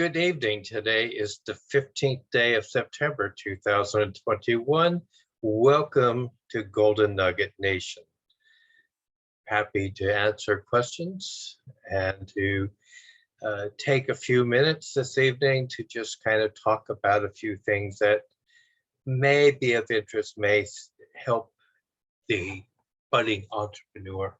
Good evening. Today is the 15th day of September 2021. Welcome to Golden Nugget Nation. Happy to answer questions and to take a few minutes this evening to just kind of talk about a few things that may be of interest, may help the budding entrepreneur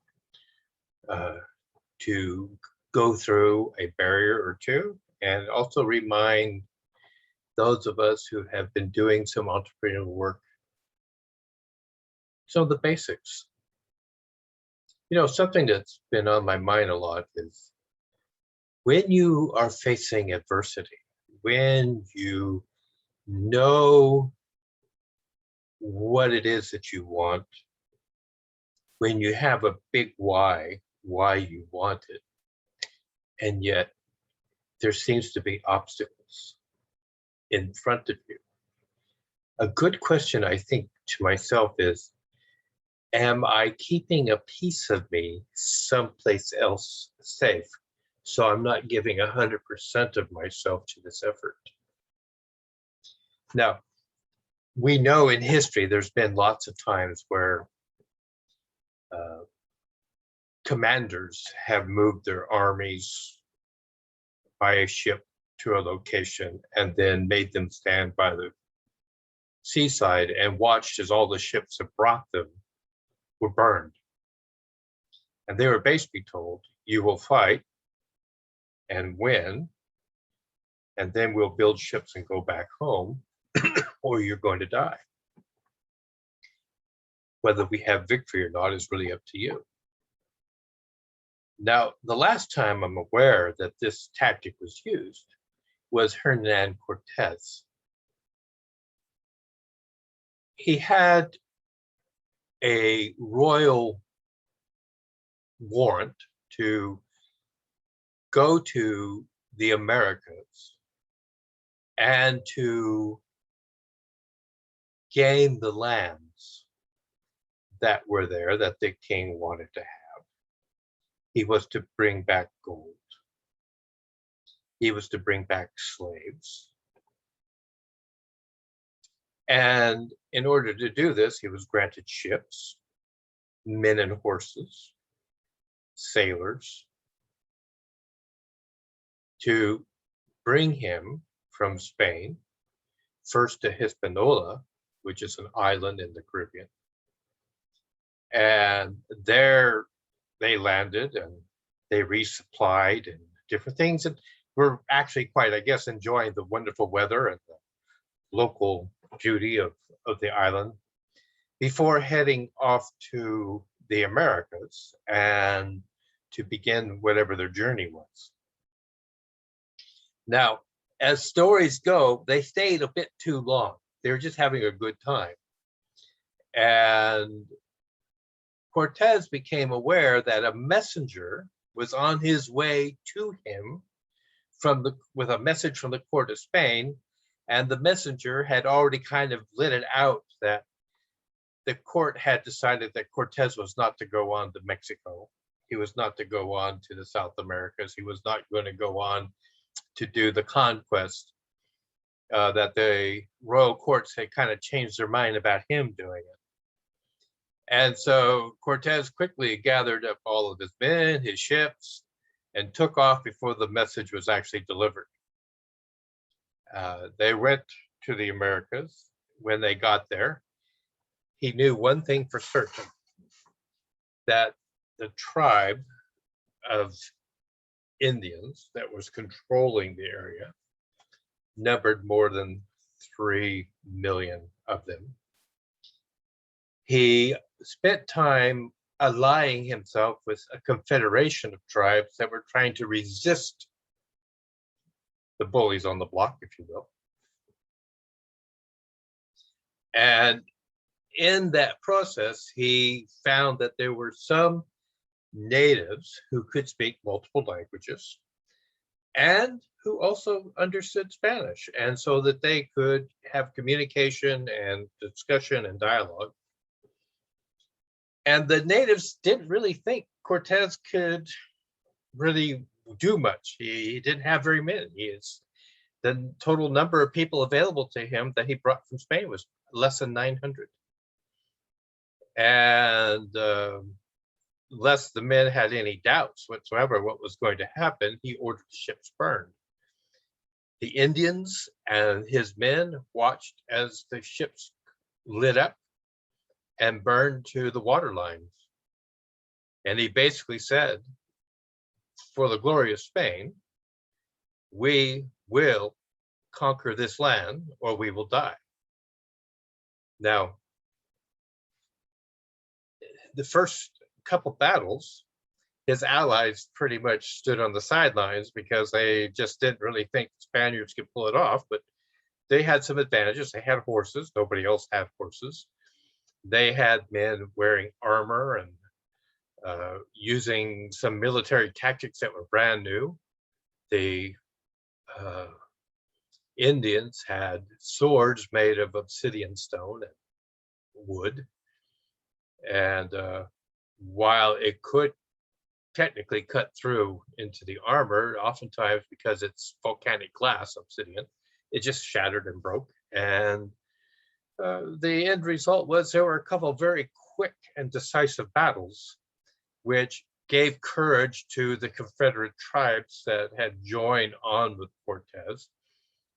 to go through a barrier or two, and also remind those of us who have been doing some entrepreneurial work some of the basics. You know, something that's been on my mind a lot is when you are facing adversity, when you know what it is that you want, when you have a big why you want it, and yet there seems to be obstacles in front of you. A good question, I think, to myself is, am I keeping a piece of me someplace else safe, so I'm not giving 100% of myself to this effort? Now, we know in history there's been lots of times where commanders have moved their armies by a ship to a location and then made them stand by the seaside and watched as all the ships that brought them were burned. And they were basically told, you will fight and win, and then we'll build ships and go back home, or you're going to die. Whether we have victory or not is really up to you. Now, the last time I'm aware that this tactic was used was Hernan Cortez. He had a royal warrant to go to the Americas and to gain the lands that were there that the king wanted to have. He was to bring back gold. He was to bring back slaves. And in order to do this, he was granted ships, men and horses, sailors, to bring him from Spain, first to Hispaniola, which is an island in the Caribbean. And there they landed and they resupplied and different things, and were actually quite, I guess, enjoying the wonderful weather and the local beauty of the island before heading off to the Americas and to begin whatever their journey was. Now, as stories go, they stayed a bit too long. They were just having a good time. And Cortez became aware that a messenger was on his way to him with a message from the court of Spain, and the messenger had already kind of lit it out that the court had decided that Cortez was not to go on to Mexico. He was not to go on to the South Americas. He was not going to go on to do the conquest, that the royal courts had kind of changed their mind about him doing it. And so Cortez quickly gathered up all of his men, his ships, and took off before the message was actually delivered. They went to the Americas. When they got there, he knew one thing for certain, that the tribe of Indians that was controlling the area numbered more than 3 million of them. He spent time allying himself with a confederation of tribes that were trying to resist the bullies on the block, if you will. And in that process, he found that there were some natives who could speak multiple languages and who also understood Spanish, and so that they could have communication and discussion and dialogue. And the natives didn't really think Cortez could really do much. He didn't have very many. the total number of people available to him that he brought from Spain was less than 900. And lest the men had any doubts whatsoever what was going to happen, he ordered the ships burned. The Indians and his men watched as the ships lit up and burned to the water lines. And he basically said, for the glory of Spain, we will conquer this land or we will die. Now, the first couple battles, his allies pretty much stood on the sidelines because they just didn't really think the Spaniards could pull it off, but they had some advantages. They had horses. Nobody else had horses. They had men wearing armor and using some military tactics that were brand new. The Indians had swords made of obsidian stone and wood. And while it could technically cut through into the armor, oftentimes because it's volcanic glass, obsidian, it just shattered and broke. And the end result was there were a couple of very quick and decisive battles, which gave courage to the Confederate tribes that had joined on with Cortez.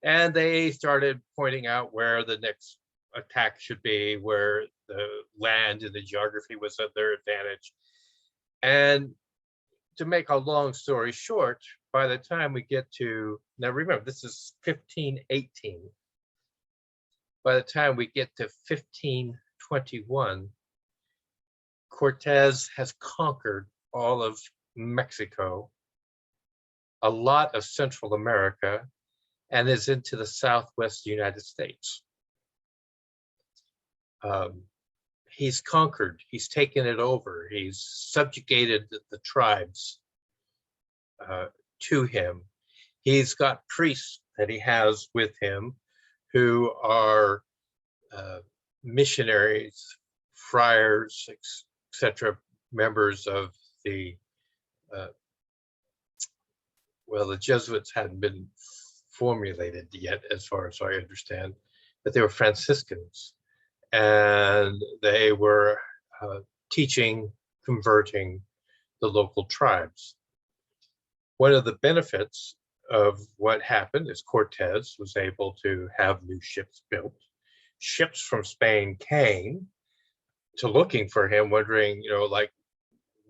And they started pointing out where the next attack should be, where the land and the geography was at their advantage. And to make a long story short, by the time we get to, now remember, this is 1518. By the time we get to 1521, Cortez has conquered all of Mexico, a lot of Central America, and is into the Southwest United States. He's conquered, he's taken it over, he's subjugated the tribes to him. He's got priests that he has with him who are missionaries, friars, etc., members of the, well, the Jesuits hadn't been formulated yet, as far as I understand, but they were Franciscans. And they were teaching, converting the local tribes. One of the benefits of what happened is Cortez was able to have new ships built. Ships from Spain came to looking for him, wondering, like,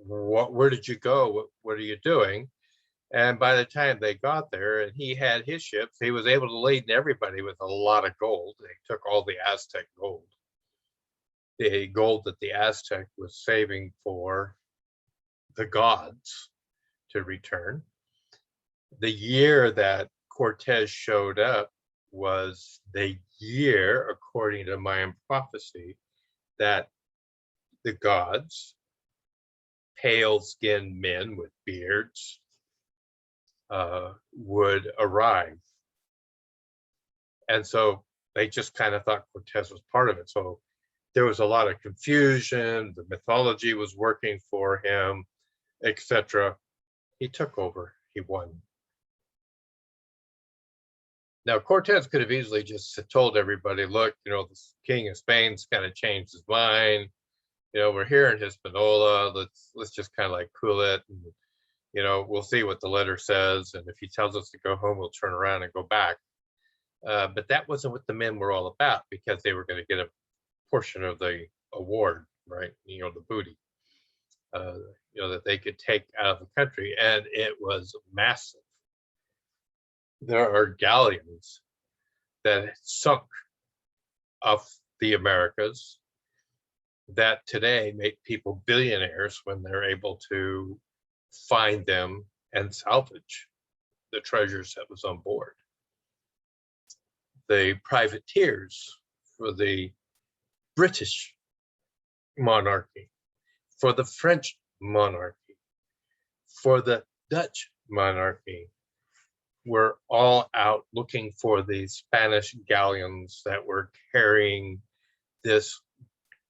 where did you go? What are you doing? And by the time they got there and he had his ships, he was able to laden everybody with a lot of gold. They took all the Aztec gold. The gold that the Aztec was saving for the gods to return. The year that Cortez showed up was the year, according to Mayan prophecy, that the gods, pale-skinned men with beards, would arrive. And so they just kind of thought Cortez was part of it. So there was a lot of confusion, the mythology was working for him, etc. He took over, he won. Now, Cortez could have easily just told everybody, look, the king of Spain's kind of changed his mind. We're here in Hispaniola, let's just kind of like cool it. And, we'll see what the letter says. And if he tells us to go home, we'll turn around and go back. But that wasn't what the men were all about, because they were going to get a portion of the award, right? The booty, that they could take out of the country. And it was massive. There are galleons that sunk off the Americas that today make people billionaires when they're able to find them and salvage the treasures that was on board. The privateers for the British monarchy, for the French monarchy, for the Dutch monarchy, were all out looking for the Spanish galleons that were carrying this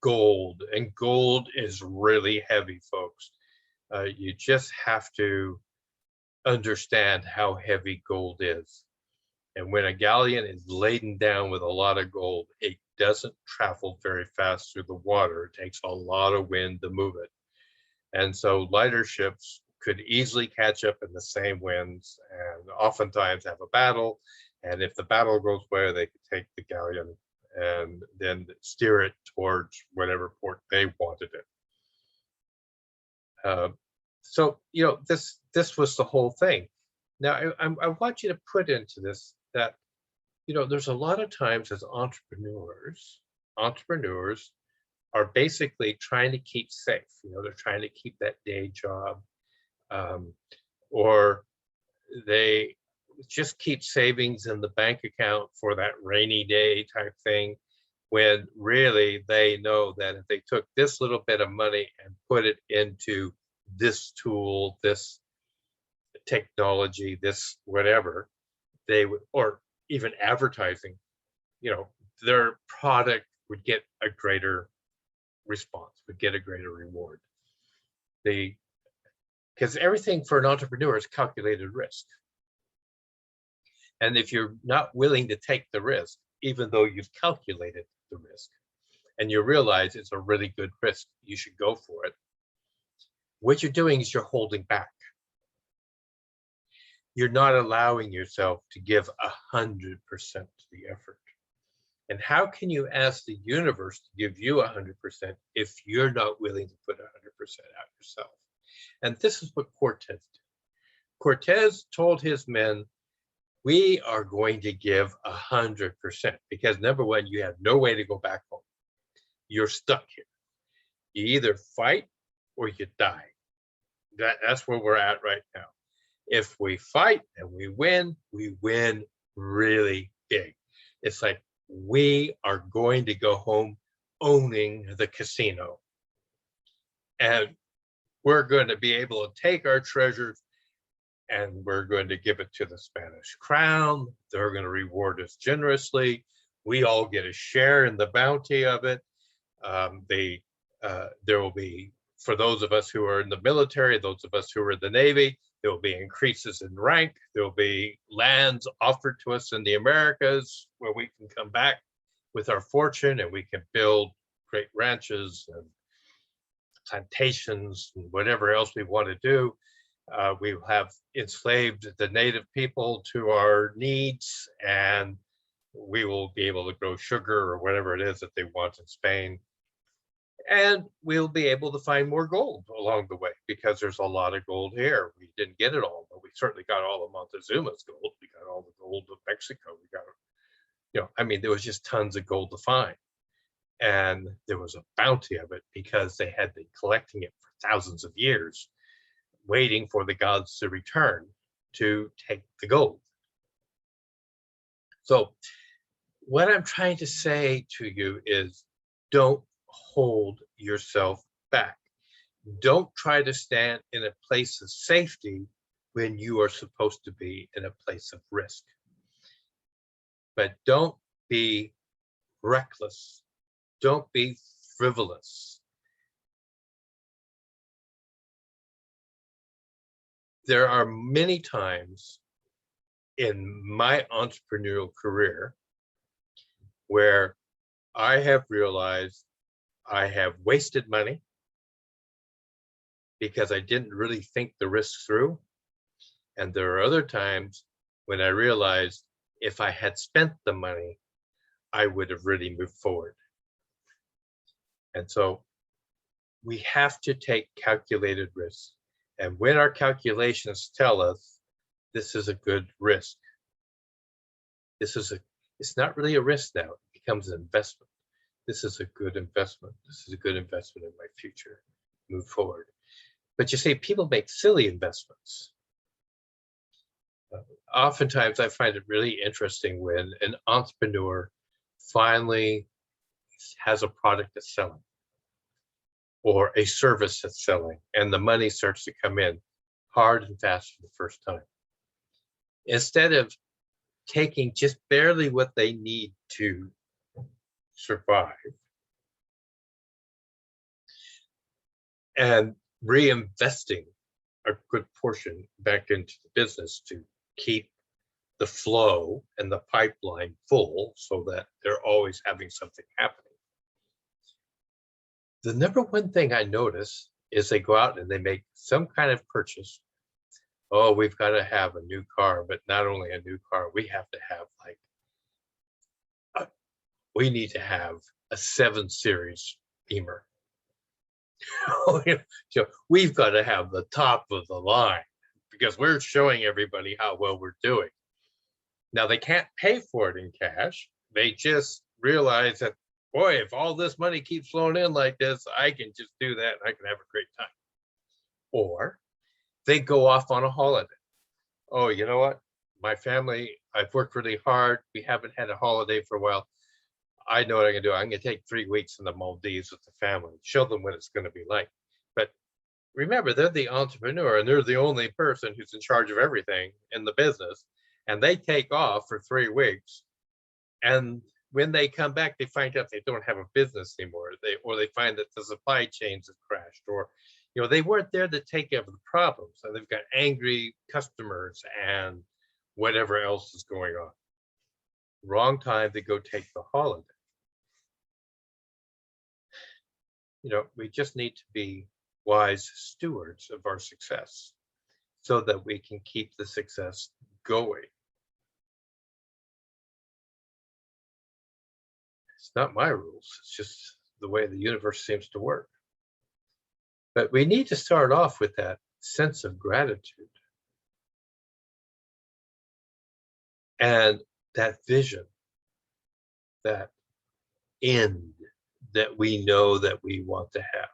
gold. And gold is really heavy, folks. You just have to understand how heavy gold is. And when a galleon is laden down with a lot of gold, it doesn't travel very fast through the water. It takes a lot of wind to move it. And so lighter ships could easily catch up in the same winds and oftentimes have a battle. And if the battle goes well, they could take the galleon and then steer it towards whatever port they wanted it. So this was the whole thing. Now I want you to put into this that there's a lot of times as entrepreneurs are basically trying to keep safe. They're trying to keep that day job, or they just keep savings in the bank account for that rainy day type thing, when really they know that if they took this little bit of money and put it into this tool, this technology, this whatever, they would, or even advertising, their product would get a greater response, would get a greater reward. Because everything for an entrepreneur is calculated risk. And if you're not willing to take the risk, even though you've calculated the risk and you realize it's a really good risk, you should go for it. What you're doing is you're holding back. You're not allowing yourself to give 100% to the effort. And how can you ask the universe to give you 100% if you're not willing to put 100% out yourself? And this is what Cortez did. Cortez told his men, we are going to give 100%, because number one, you have no way to go back home. You're stuck here. You either fight or you die. That's where we're at right now. If we fight and we win really big. It's like we are going to go home owning the casino. And we're going to be able to take our treasures and we're going to give it to the Spanish crown. They're going to reward us generously. We all get a share in the bounty of it. There will be, for those of us who are in the military, those of us who are in the Navy, there will be increases in rank. There will be lands offered to us in the Americas where we can come back with our fortune and we can build great ranches and plantations and whatever else we want to do. We have enslaved the native people to our needs, and we will be able to grow sugar or whatever it is that they want in Spain. And we'll be able to find more gold along the way, because there's a lot of gold here. We didn't get it all, but we certainly got all of Montezuma's gold. We got all the gold of Mexico. We got, there was just tons of gold to find. And there was a bounty of it because they had been collecting it for thousands of years, waiting for the gods to return to take the gold. So what I'm trying to say to you is, don't hold yourself back. Don't try to stand in a place of safety when you are supposed to be in a place of risk. But don't be reckless. Don't be frivolous. There are many times in my entrepreneurial career where I have realized I have wasted money because I didn't really think the risk through. And there are other times when I realized if I had spent the money, I would have really moved forward. And so we have to take calculated risks. And when our calculations tell us this is a good risk, it's not really a risk now, it becomes an investment. This is a good investment. This is a good investment in my future. Move forward. But you see, people make silly investments. Oftentimes, I find it really interesting when an entrepreneur finally has a product that's selling or a service that's selling, and the money starts to come in hard and fast for the first time. Instead of taking just barely what they need to survive and reinvesting a good portion back into the business to keep the flow and the pipeline full so that they're always having something happening. The number one thing I notice is they go out and they make some kind of purchase. Oh, we've got to have a new car, but not only a new car, we have to have like, we need to have a 7 Series Beamer. So we've got to have the top of the line because we're showing everybody how well we're doing. Now, they can't pay for it in cash. They just realize that, boy, if all this money keeps flowing in like this, I can just do that and I can have a great time. Or they go off on a holiday. Oh, you know what? My family, I've worked really hard. We haven't had a holiday for a while. I know what I can do. I'm going to take 3 weeks in the Maldives with the family, show them what it's going to be like. But remember, they're the entrepreneur and they're the only person who's in charge of everything in the business. And they take off for 3 weeks. And when they come back, they find out they don't have a business anymore. They find that the supply chains have crashed, or they weren't there to take care of the problems. So they've got angry customers and whatever else is going on. Wrong time to go take the holiday. We just need to be wise stewards of our success so that we can keep the success going. It's not my rules. It's just the way the universe seems to work. But we need to start off with that sense of gratitude and that vision, that end that we know that we want to have.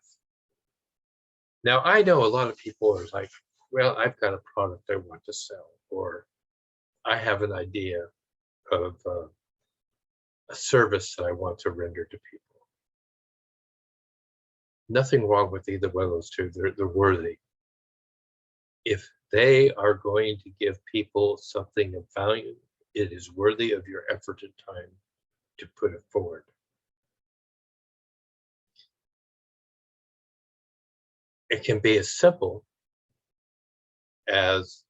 Now, I know a lot of people are like, well, I've got a product I want to sell, or I have an idea of a service that I want to render to people. Nothing wrong with either one of those two. They're worthy. If they are going to give people something of value, it is worthy of your effort and time to put it forward. It can be as simple as,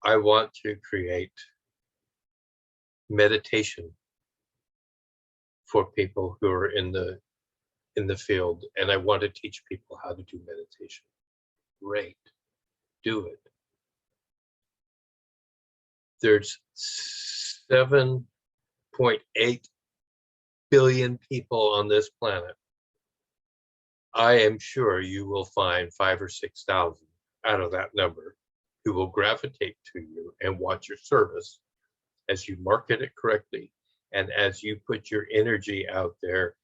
I want to create meditation for people who are in the field, and I want to teach people how to do meditation. Great, do it. There's 7.8 billion people on this planet. I am sure you will find 5,000 or 6,000 out of that number who will gravitate to you and want your service as you market it correctly and as you put your energy out there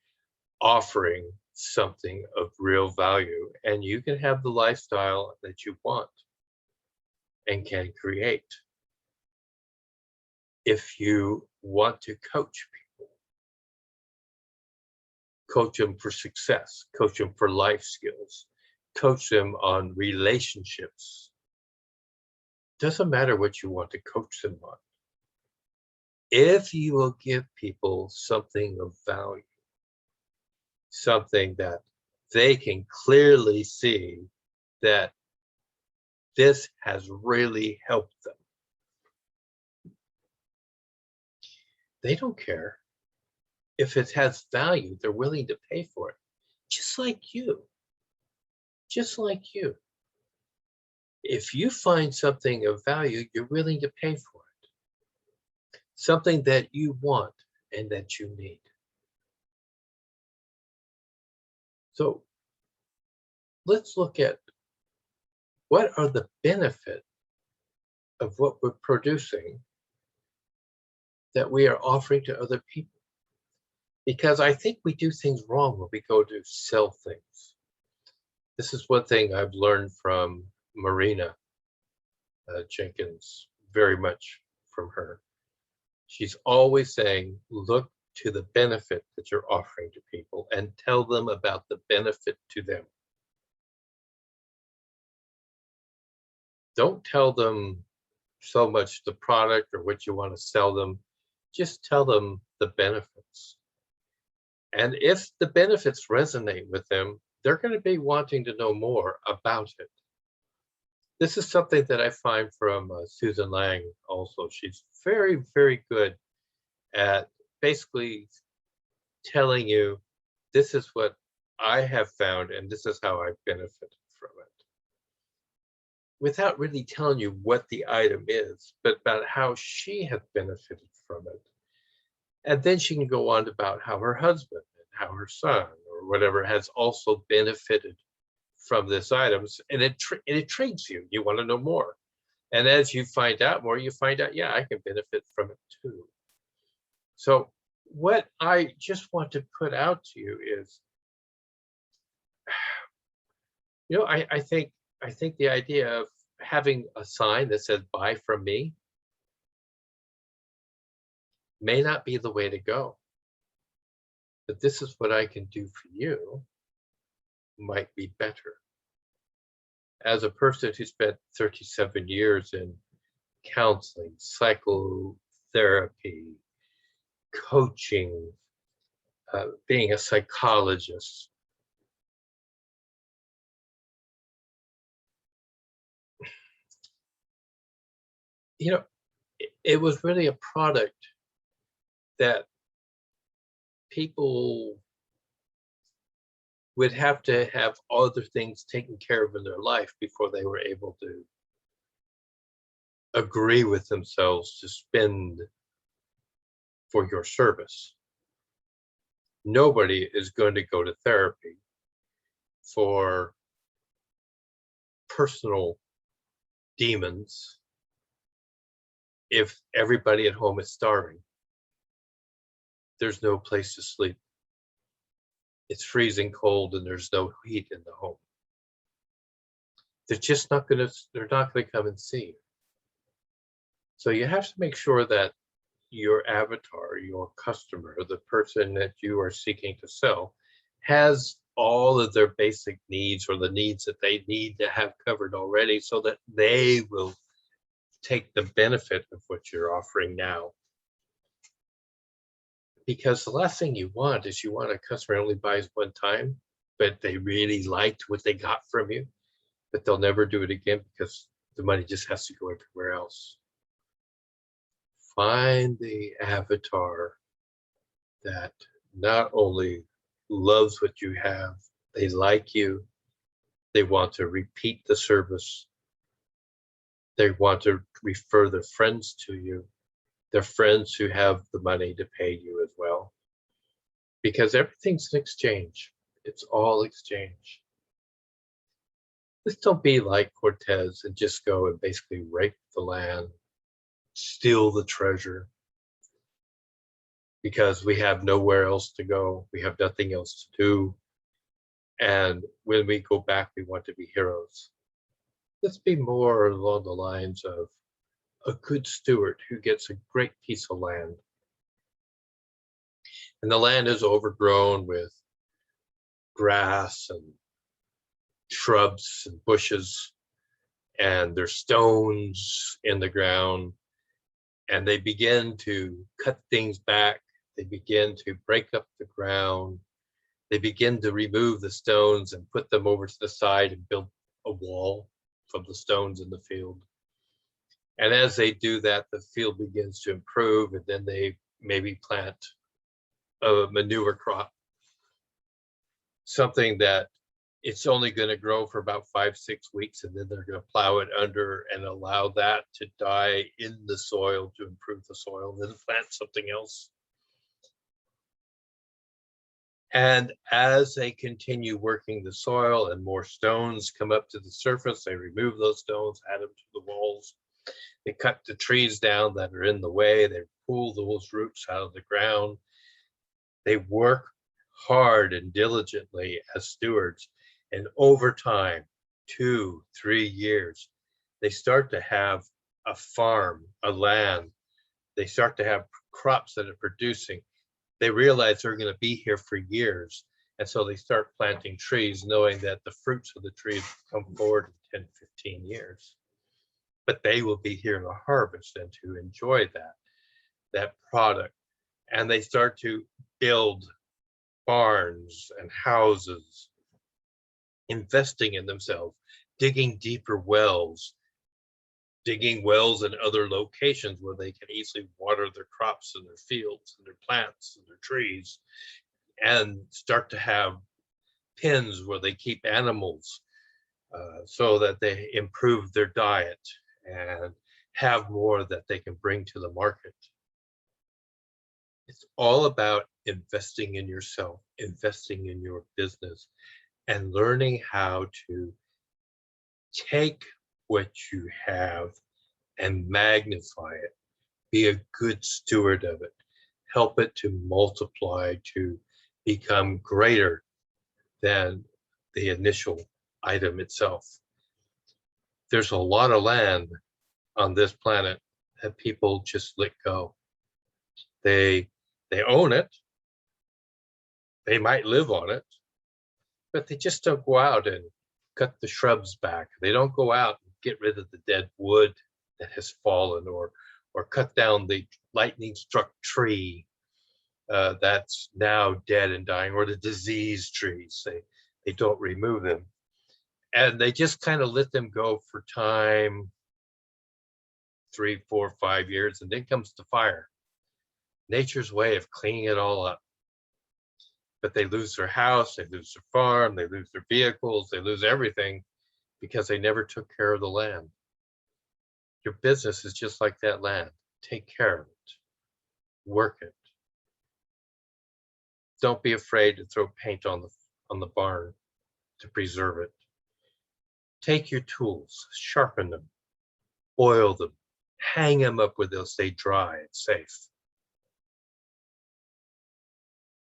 offering something of real value, and you can have the lifestyle that you want and can create. If you want to coach people, coach them for success, coach them for life skills, coach them on relationships. Doesn't matter what you want to coach them on. If you will give people something of value, something that they can clearly see that this has really helped them, they don't care. If it has value, they're willing to pay for it. Just like you. Just like you. If you find something of value, you're willing to pay for it. Something that you want and that you need. So let's look at what are the benefits of what we're producing that we are offering to other people. Because I think we do things wrong when we go to sell things. This is one thing I've learned from Marina Jenkins, very much from her. She's always saying, look to the benefit that you're offering to people and tell them about the benefit to them. Don't tell them so much the product or what you want to sell them. Just tell them the benefits. And if the benefits resonate with them, they're going to be wanting to know more about it. This is something that I find from Susan Lang also. She's very, very good at basically telling you, this is what I have found and this is how I've benefited from it, without really telling you what the item is, but about how she has benefited from it. And then she can go on about how her husband and how her son or whatever has also benefited from this items, and it intrigues you. You want to know more. And as you find out more, you find out, yeah, I can benefit from it too. So what I just want to put out to you is, I think the idea of having a sign that says buy from me may not be the way to go. But this is what I can do for you might be better. As a person who spent 37 years in counseling, psychotherapy, coaching, being a psychologist, it was really a product that people would have to have other things taken care of in their life before they were able to agree with themselves to spend for your service. Nobody is going to go to therapy for personal demons if everybody at home is starving. There's no place to sleep. It's freezing cold and there's no heat in the home. They're not going to come and see you. So you have to make sure that your avatar, your customer, the person that you are seeking to sell, has all of their basic needs or the needs that they need to have covered already, so that they will take the benefit of what you're offering now. Because the last thing you want is a customer only buys one time, but they really liked what they got from you, but they'll never do it again because the money just has to go everywhere else. Find the avatar that not only loves what you have, they like you, they want to repeat the service, they want to refer their friends to you, their friends who have the money to pay you as well. Because everything's an exchange. It's all exchange. Just don't be like Cortez and just go and basically rape the land, steal the treasure, because we have nowhere else to go. We have nothing else to do. And when we go back, we want to be heroes. Let's be more along the lines of a good steward who gets a great piece of land. And the land is overgrown with grass and shrubs and bushes, and there's stones in the ground, and they begin to cut things back. They begin to break up the ground. They begin to remove the stones and put them over to the side and build a wall from the stones in the field. And as they do that, the field begins to improve, and then they maybe plant a manure crop, something that it's only going to grow for about 5-6 weeks, and then they're going to plow it under and allow that to die in the soil to improve the soil, and then plant something else. And as they continue working the soil and more stones come up to the surface, they remove those stones, add them to the walls. They cut the trees down that are in the way. They pull those roots out of the ground. They work hard and diligently as stewards. And over time, 2-3 years, they start to have a farm, a land. They start to have crops that are producing. They realize they're going to be here for years. And so they start planting trees, knowing that the fruits of the trees come forward in 10-15 years. But they will be here to harvest and to enjoy that product. And they start to build barns and houses, investing in themselves, digging deeper wells, digging wells in other locations where they can easily water their crops and their fields and their plants and their trees, and start to have pens where they keep animals so that they improve their diet and have more that they can bring to the market. It's all about investing in yourself, investing in your business, and learning how to take what you have and magnify it. Be a good steward of it. Help it to multiply, to become greater than the initial item itself. There's a lot of land on this planet that people just let go. They own it. They might live on it, but they just don't go out and cut the shrubs back. They don't go out and get rid of the dead wood that has fallen, or cut down the lightning struck tree that's now dead and dying, or the diseased trees. They don't remove them. And they just kind of let them go for time, 3, 4, 5 years, and then comes the fire. Nature's way of cleaning it all up. But they lose their house, they lose their farm, they lose their vehicles, they lose everything because they never took care of the land. Your business is just like that land. Take care of it. Work it. Don't be afraid to throw paint on the barn to preserve it. Take your tools, sharpen them, oil them, hang them up where they'll stay dry and safe.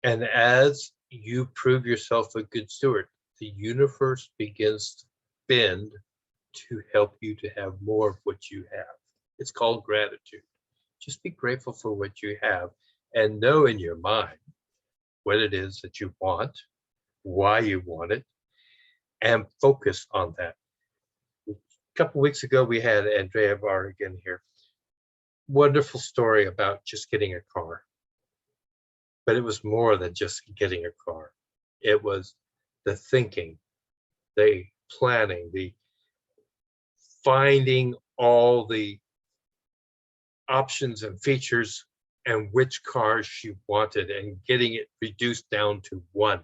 And as you prove yourself a good steward, the universe begins to bend to help you to have more of what you have. It's called gratitude. Just be grateful for what you have and know in your mind what it is that you want, why you want it, and focus on that. A couple weeks ago, we had Andrea Vargan here. Wonderful story about just getting a car. But it was more than just getting a car. It was the thinking, the planning, the finding all the options and features and which cars she wanted and getting it reduced down to one.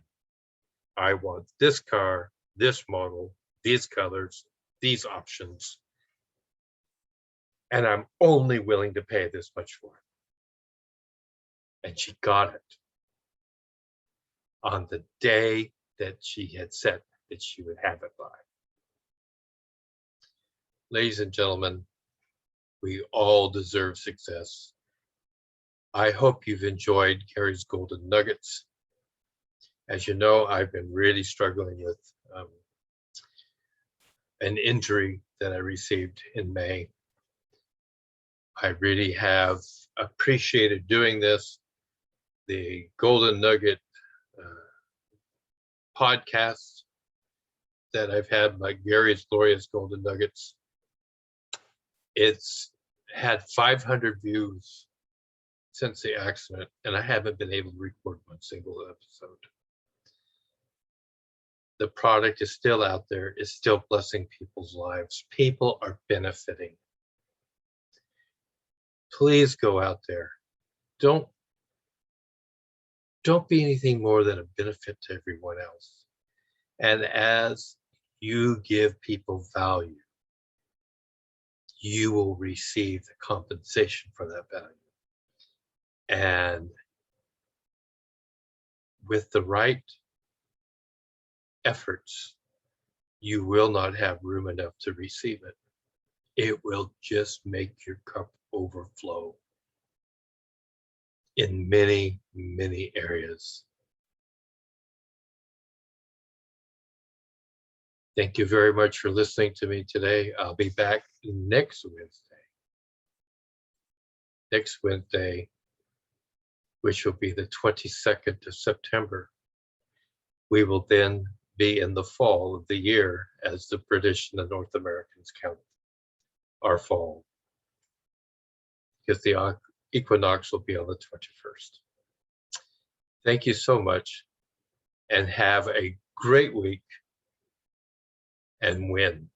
I want this car, this model, these colors, these options, and I'm only willing to pay this much for it. And she got it on the day that she had said that she would have it by. Ladies and gentlemen, we all deserve success. I hope you've enjoyed Gary's Golden Nuggets. As you know, I've been really struggling with an injury that I received in May. I really have appreciated doing this. The Golden Nugget podcast that I've had, like Gary's Glorious Golden Nuggets, it's had 500 views since the accident, and I haven't been able to record one single episode. The product is still out there, it's still blessing people's lives. People are benefiting. Please go out there. Don't be anything more than a benefit to everyone else. And as you give people value, you will receive the compensation for that value. And with the right efforts, you will not have room enough to receive it. It will just make your cup overflow in many, many areas. Thank you very much for listening to me today. I'll be back next Wednesday, which will be the 22nd of September. We will then be in the fall of the year, as the British and the North Americans count our fall, because the equinox will be on the 21st. Thank you so much, and have a great week. and win.